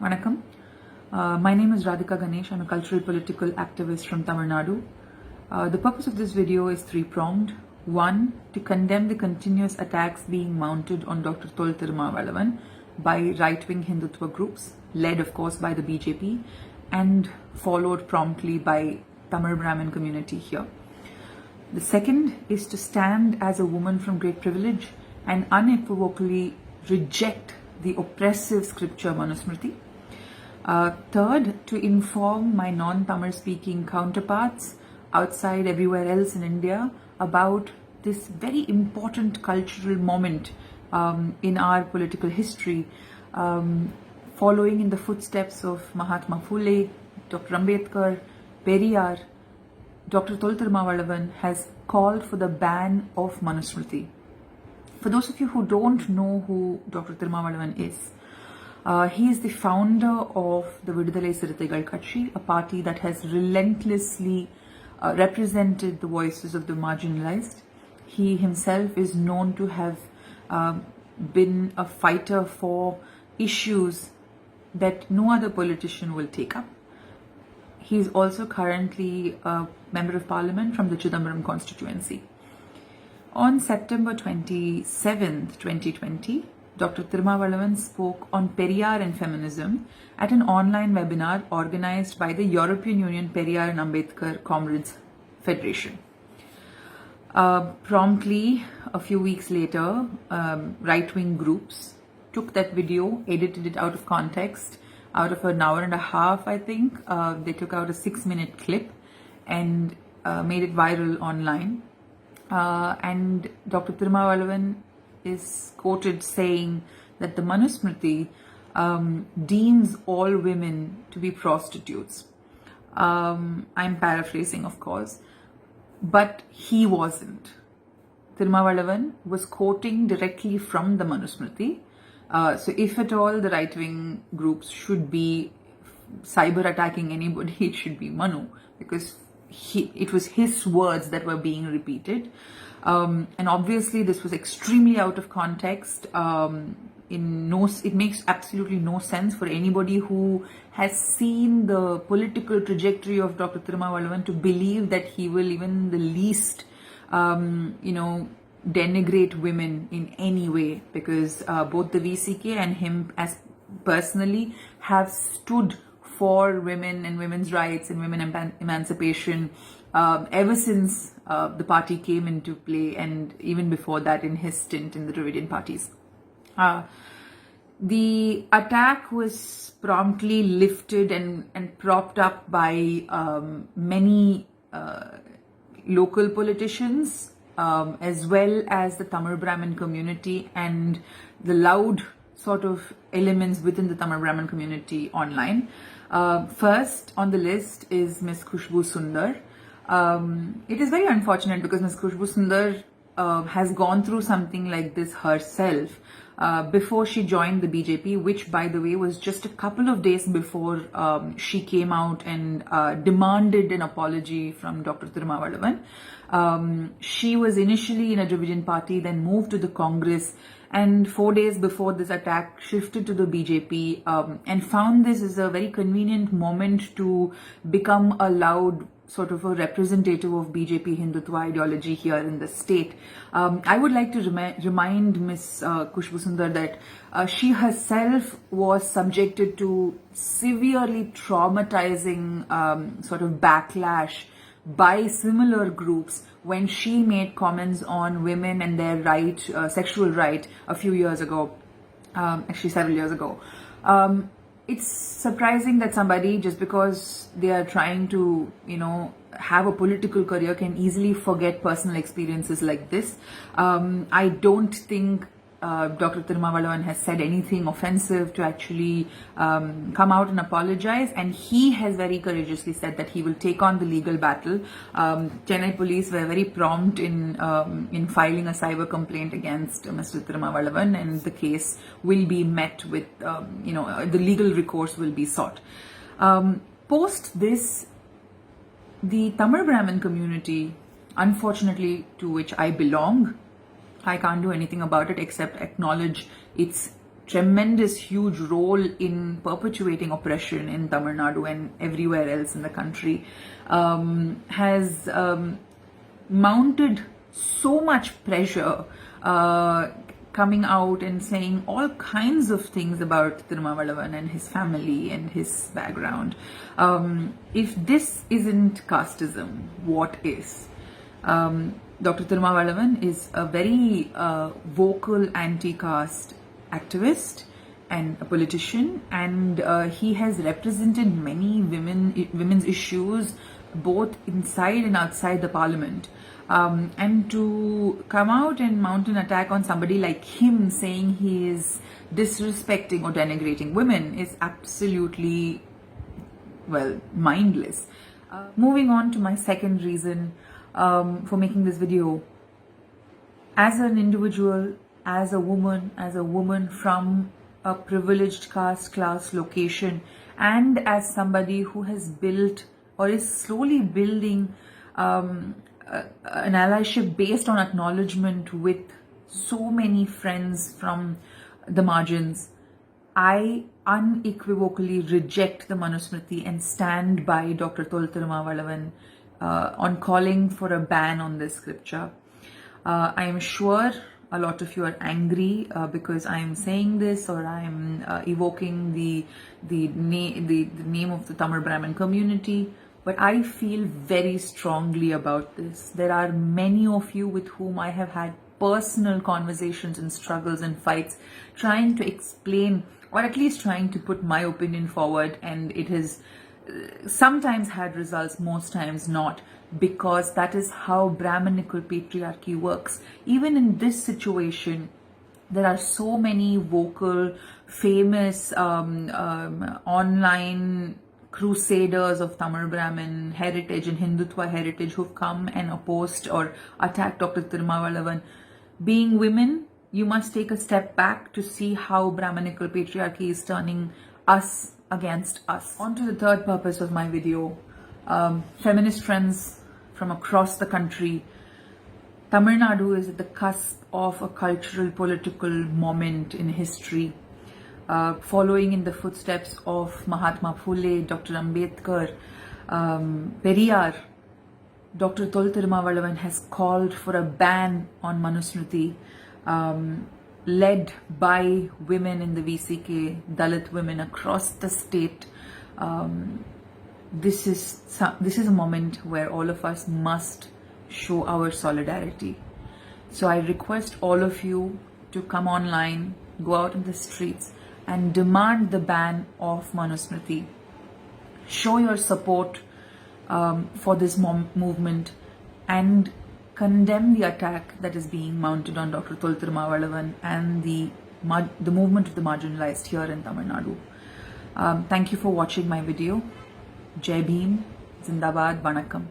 Vanakkam. My name is Radhika Ganesh. I'm a cultural political activist from Tamil Nadu. The purpose of this video is three-pronged. One, to condemn the continuous attacks being mounted on Dr. Thol.Thirumavalavan by right-wing Hindutva groups, led of course by the BJP and followed promptly by Tamil Brahmin community here. The second is to stand as a woman from great privilege and unequivocally reject the oppressive scripture Manusmriti. Third, to inform my non-Tamil speaking counterparts outside everywhere else in India about this very important cultural moment in our political history, following in the footsteps of Mahatma Phule, Dr. Ambedkar, Periyar. Dr. Thol.Thirumavalavan has called for the ban of Manusmriti. For those of you who don't know who Dr. Thirumavalavan is, he is the founder of the Viduthalai Chiruthaigal Katchi, a party that has relentlessly represented the voices of the marginalized. He himself is known to have been a fighter for issues that no other politician will take up. He is also currently a Member of Parliament from the Chidambaram constituency. On September 27th, 2020, Dr. Thirumavalavan spoke on Periyar and feminism at an online webinar organized by the European Union Periyar and Ambedkar Comrades Federation. Promptly, a few weeks later, right-wing groups took that video, edited it out of context. Out of an hour and a half, I think, they took out a 6-minute clip and made it viral online. And Dr. Thirumavalavan is quoted saying that the Manusmriti deems all women to be prostitutes. I'm paraphrasing, of course, but he wasn't. Thirumavalavan was quoting directly from the Manusmriti. So if at all the right-wing groups should be cyber attacking anybody, it should be Manu, because it was his words that were being repeated. And obviously this was extremely out of context. It makes absolutely no sense for anybody who has seen the political trajectory of Dr. Thirumavalavan to believe that he will even the least, denigrate women in any way, because both the VCK and him as personally have stood for women and women's rights and women emancipation ever since the party came into play, and even before that in his stint in the Dravidian parties. The attack was promptly lifted and propped up by many local politicians, as well as the Tamil Brahmin community and the loud sort of elements within the Tamil Brahmin community online. First on the list is Ms. Khushbu Sundar. It is very unfortunate because Ms. Khushbu Sundar has gone through something like this herself before she joined the BJP, which by the way was just a couple of days before she came out and demanded an apology from Dr. Thirumavalavan. She was initially in a Dravidian party, then moved to the Congress, and 4 days before this attack shifted to the BJP and found this as a very convenient moment to become a loud sort of a representative of BJP Hindutva ideology here in the state. I would like to remind Ms. Khushbu Sundar that she herself was subjected to severely traumatizing sort of backlash by similar groups when she made comments on women and their right, sexual right, a few years ago, actually several years ago. It's surprising that somebody, just because they are trying to, have a political career, can easily forget personal experiences like this. I don't think Dr. Thirumavalavan has said anything offensive to actually come out and apologize, and he has very courageously said that he will take on the legal battle. Chennai police were very prompt in filing a cyber complaint against Mr. Thirumavalavan, and the case will be met with, the legal recourse will be sought. Post this, the Tamil Brahmin community, unfortunately to which I belong, I can't do anything about it except acknowledge its tremendous, huge role in perpetuating oppression in Tamil Nadu and everywhere else in the country, has mounted so much pressure, coming out and saying all kinds of things about Thirumavalavan and his family and his background. If this isn't casteism, what is? Dr. Thirumavalavan is a very vocal anti-caste activist and a politician, and he has represented many women's issues both inside and outside the parliament. And to come out and mount an attack on somebody like him, saying he is disrespecting or denigrating women, is absolutely, well, mindless. Moving on to my second reason for making this video. As an individual, as a woman from a privileged caste class location, and as somebody who has built or is slowly building an allyship based on acknowledgement with so many friends from the margins, I unequivocally reject the Manusmriti and stand by Dr. Thol.Thirumavalavan on calling for a ban on this scripture. I am sure a lot of you are angry because I am saying this, or I am evoking the name of the Tamil Brahmin community, but I feel very strongly about this. There are many of you with whom I have had personal conversations and struggles and fights, trying to explain, or at least trying to put my opinion forward, and it has sometimes had results, most times not, because that is how Brahminical patriarchy works. Even in this situation, there are so many vocal, famous online crusaders of Tamil Brahmin heritage and Hindutva heritage who've come and opposed or attacked Dr. Thirumavalavan. Being women, you must take a step back to see how Brahminical patriarchy is turning us against us. On to the third purpose of my video. Feminist friends from across the country, Tamil Nadu is at the cusp of a cultural political moment in history, following in the footsteps of Mahatma Phule, Dr. Ambedkar, Periyar. Dr. Thol.Thirumavalavan has called for a ban on Manusmriti, led by women in the VCK, Dalit women across the state. This is a moment where all of us must show our solidarity. So I request all of you to come online, go out in the streets and demand the ban of Manusmriti. Show your support for this movement and condemn the attack that is being mounted on Dr. Thol.Thirumavalavan and the movement of the marginalized here in Tamil Nadu. Thank you for watching my video. Jai Bhim, Zindabad, Vanakkam.